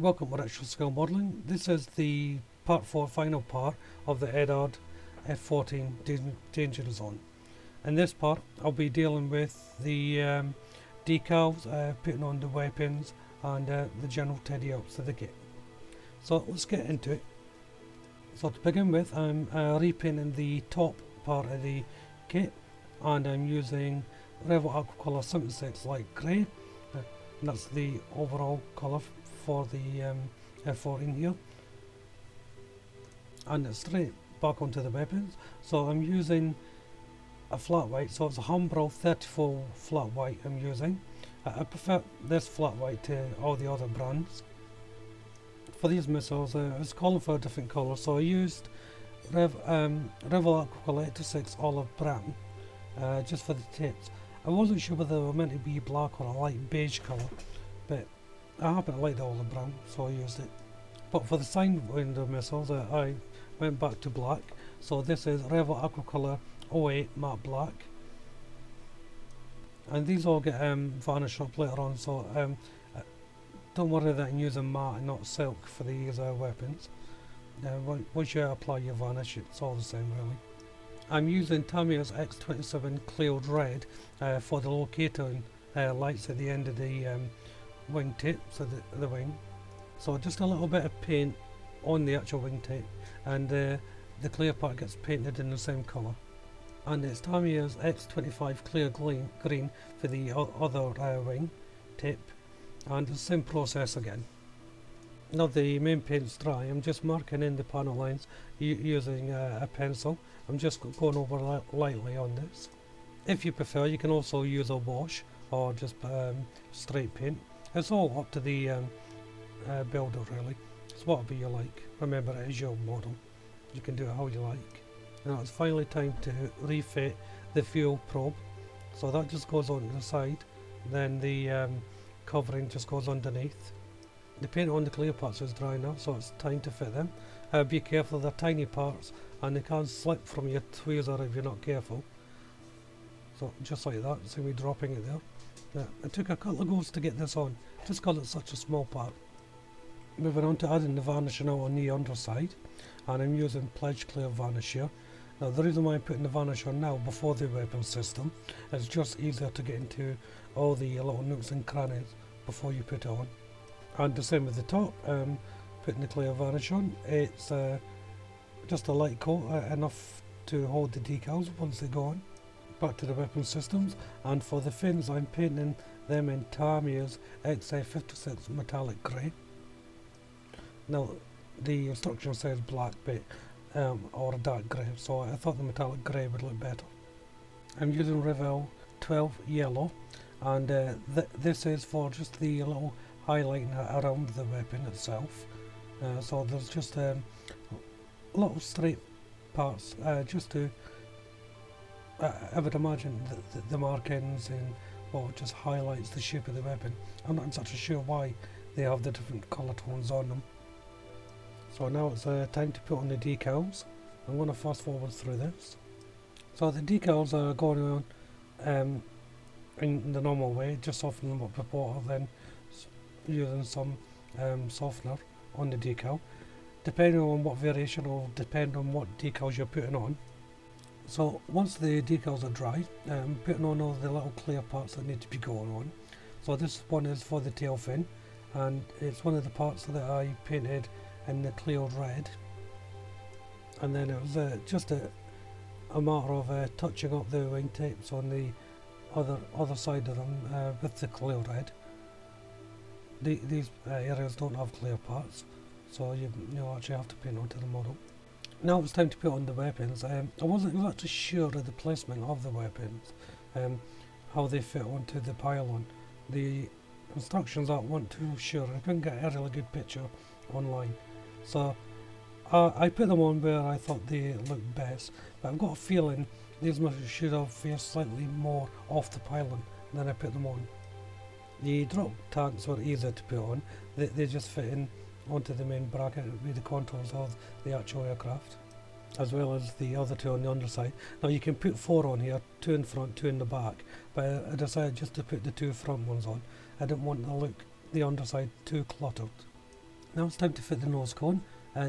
Welcome to Retro Scale Modelling. This is the part 4 final part of the Eduard F14 Danger Zone. In this part I'll be dealing with the decals, putting on the weapons and the general tidy ups of the kit. So let's get into it. So to begin with, I'm repainting the top part of the kit, and I'm using Revel Aquacolor 76 light grey. And that's the overall colour for the F14 here, and it's straight back onto the weapons. So I'm using a flat white, so it's a Humbrol 34 flat white I'm using. I prefer this flat white to all the other brands. For these missiles, I was calling for a different colour, so I used Revel Aquacolor 86 olive brown just for the tips. I wasn't sure whether they were meant to be black or a light beige colour, but I happen to like the olive brown, so I used it. But for the Sidewinder missiles, I went back to black. So this is Revel Aquacolor 08 matte black, and these all get varnished up later on. So don't worry that I'm using matte and not silk for these weapons. Once you apply your varnish, it's all the same really. I'm using Tamiya's X27 cleared red for the locator lights at the end of the wing tip, so the wing. So just a little bit of paint on the actual wing tip, and the clear part gets painted in the same colour. And it's Tamiya's X25 clear green for the other wing tip, and the same process again. Now the main paint's dry, I'm just marking in the panel lines using a pencil. I'm just going over lightly on this. If you prefer, you can also use a wash or just straight paint. It's all up to the builder really. It's whatever you like. Remember, it is your model. You can do it how you like. Now it's finally time to refit the fuel probe. So that just goes on the side, then the covering just goes underneath. The paint on the clear parts is dry now, so it's time to fit them. Be careful, they're tiny parts and they can slip from your tweezer if you're not careful. So just like that, see me dropping it there. It took a couple of goes to get this on, just because it's such a small part. Moving on to adding the varnish now on the underside, and I'm using Pledge Clear varnish here. Now the reason why I'm putting the varnish on now before the weapon system is just easier to get into all the little nooks and crannies before you put it on. And the same with the top, putting the clear varnish on. It's just a light coat, enough to hold the decals once they go on. Back to the weapon systems, and for the fins I'm painting them in Tamiya's F14 metallic grey. Now the instruction says black, but or a dark grey, so I thought the metallic grey would look better. I'm using Revel 12 yellow, and this is for just the little highlighting around the weapon itself. So there's just little straight parts just to I would imagine the markings and what just highlights the shape of the weapon. I'm not exactly sure why they have the different colour tones on them. So now it's time to put on the decals. I'm going to fast forward through this. So the decals are going on in the normal way, just soften them up with water, then using some softener on the decal. Depending on what variation will depend on what decals you're putting on. So once the decals are dry, I'm putting on all the little clear parts that need to be going on. So this one is for the tail fin, and it's one of the parts that I painted in the cleared red. And then it was just a matter of touching up the wing tips on the other side of them with the clear red. These areas don't have clear parts, so you actually have to paint onto the model. Now it's time to put on the weapons. I wasn't actually sure of the placement of the weapons, how they fit onto the pylon. The instructions weren't too sure. I couldn't get a really good picture online, so I put them on where I thought they looked best. But I've got a feeling these should have faced slightly more off the pylon than I put them on. The drop tanks were easier to put on. They just fit in onto the main bracket with the contours of the actual aircraft, as well as the other two on the underside. Now you can put 4 on here, 2 in front, 2 in the back, but I decided just to put the 2 front ones on. I didn't want to look the underside too cluttered. Now it's time to fit the nose cone,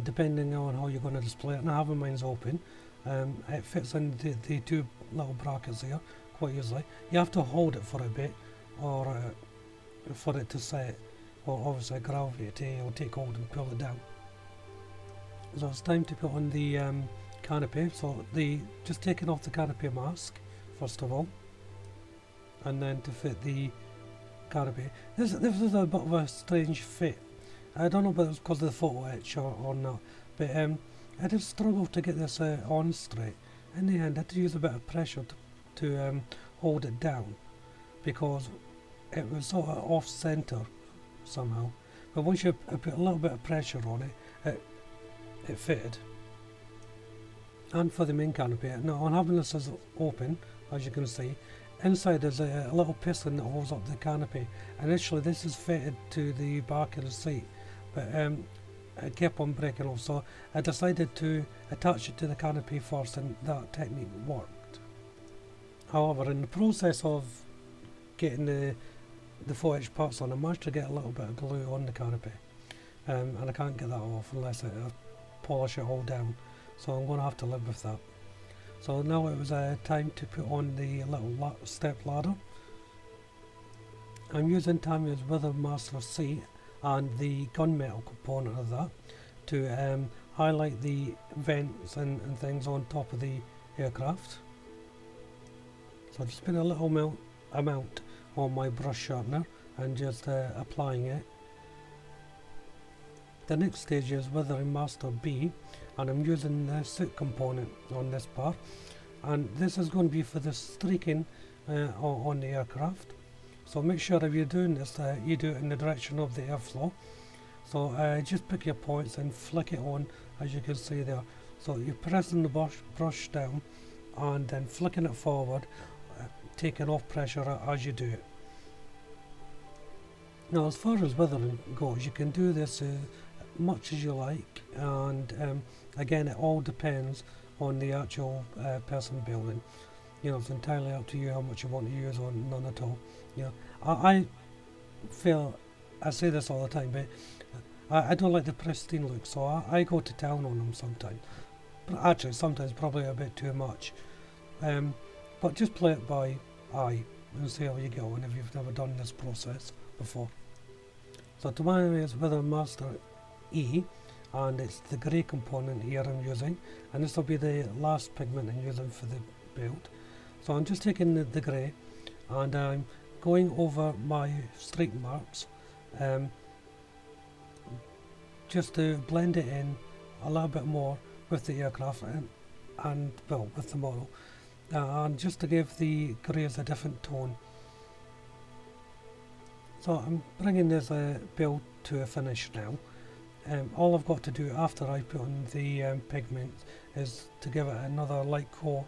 depending on how you're going to display it, and I have mine's open. It fits in the two little brackets here quite easily. You have to hold it for a bit, or for it to set, or obviously gravity will take hold and pull it down. So it's time to put on the canopy. So just taking off the canopy mask first of all, and then to fit the canopy. This is a bit of a strange fit. I don't know whether it's because of the photo etch or not, but I did struggle to get this on straight. In the end I had to use a bit of pressure to hold it down, because it was sort of off centre somehow. But once you put a little bit of pressure on it, it fitted. And for the main canopy, now on having this as open, as you can see, inside there's a little piston that holds up the canopy. Initially this is fitted to the back of the seat, but it kept on breaking off, so I decided to attach it to the canopy first, and that technique worked. However, in the process of getting the photo etch parts on, I managed to get a little bit of glue on the canopy, and I can't get that off unless I polish it all down, so I'm going to have to live with that. So now it was time to put on the little step ladder. I'm using Tammy's Weathermaster seat and the gunmetal component of that to highlight the vents and things on top of the aircraft. So I've just put a little amount on my brush sharpener and just applying it. The next stage is Weathermaster B, and I'm using the soot component on this part, and this is going to be for the streaking on the aircraft. So make sure if you're doing this you do it in the direction of the airflow. So just pick your points and flick it on, as you can see there. So you're pressing the brush down and then flicking it forward, taking off pressure as you do it. Now as far as weathering goes, you can do this much as you like, and again it all depends on the actual person building. You know, it's entirely up to you how much you want to use or none at all. You know, I feel, I say this all the time, but I don't like the pristine look, so I go to town on them sometimes. But actually sometimes probably a bit too much. But just play it by eye and see how you go on if you've never done this process before. So to mine is Weathermaster E, and it's the grey component here I'm using, and this will be the last pigment I'm using for the build. So I'm just taking the grey and I'm going over my streak marks just to blend it in a little bit more with the aircraft and well, with the model, and just to give the greys a different tone. So I'm bringing this build to a finish now. All I've got to do after I put on the pigment is to give it another light coat,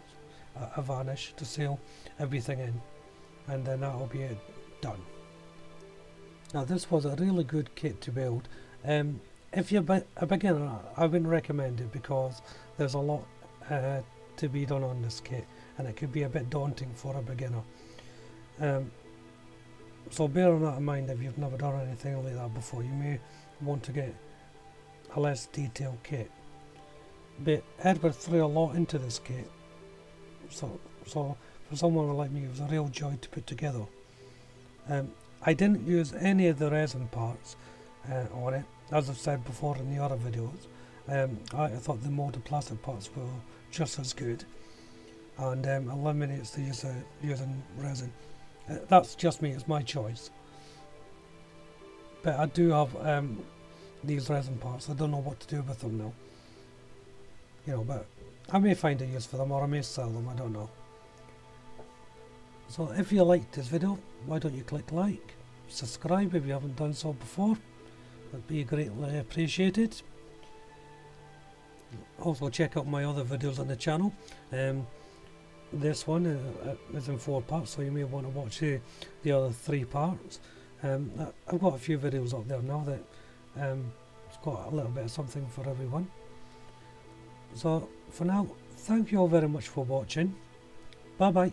a varnish to seal everything in, and then that'll be it done. Now this was a really good kit to build. If you're a beginner, I wouldn't recommend it because there's a lot to be done on this kit, and it could be a bit daunting for a beginner. So bear that in mind if you've never done anything like that before. You may want to get a less detailed kit. But Edward threw a lot into this kit, so for someone like me it was a real joy to put together. I didn't use any of the resin parts on it, as I've said before in the other videos. I thought the molded plastic parts were just as good, and eliminates the use of using resin. That's just me, it's my choice. But I do have these resin parts. I don't know what to do with them now. You know, but I may find a use for them, or I may sell them, I don't know. So if you liked this video, why don't you click like, subscribe if you haven't done so before. That'd be greatly appreciated. Also check out my other videos on the channel. This one is in 4 parts, so you may want to watch the other 3 parts. I've got a few videos up there now that it's got a little bit of something for everyone. So for now, thank you all very much for watching. Bye bye.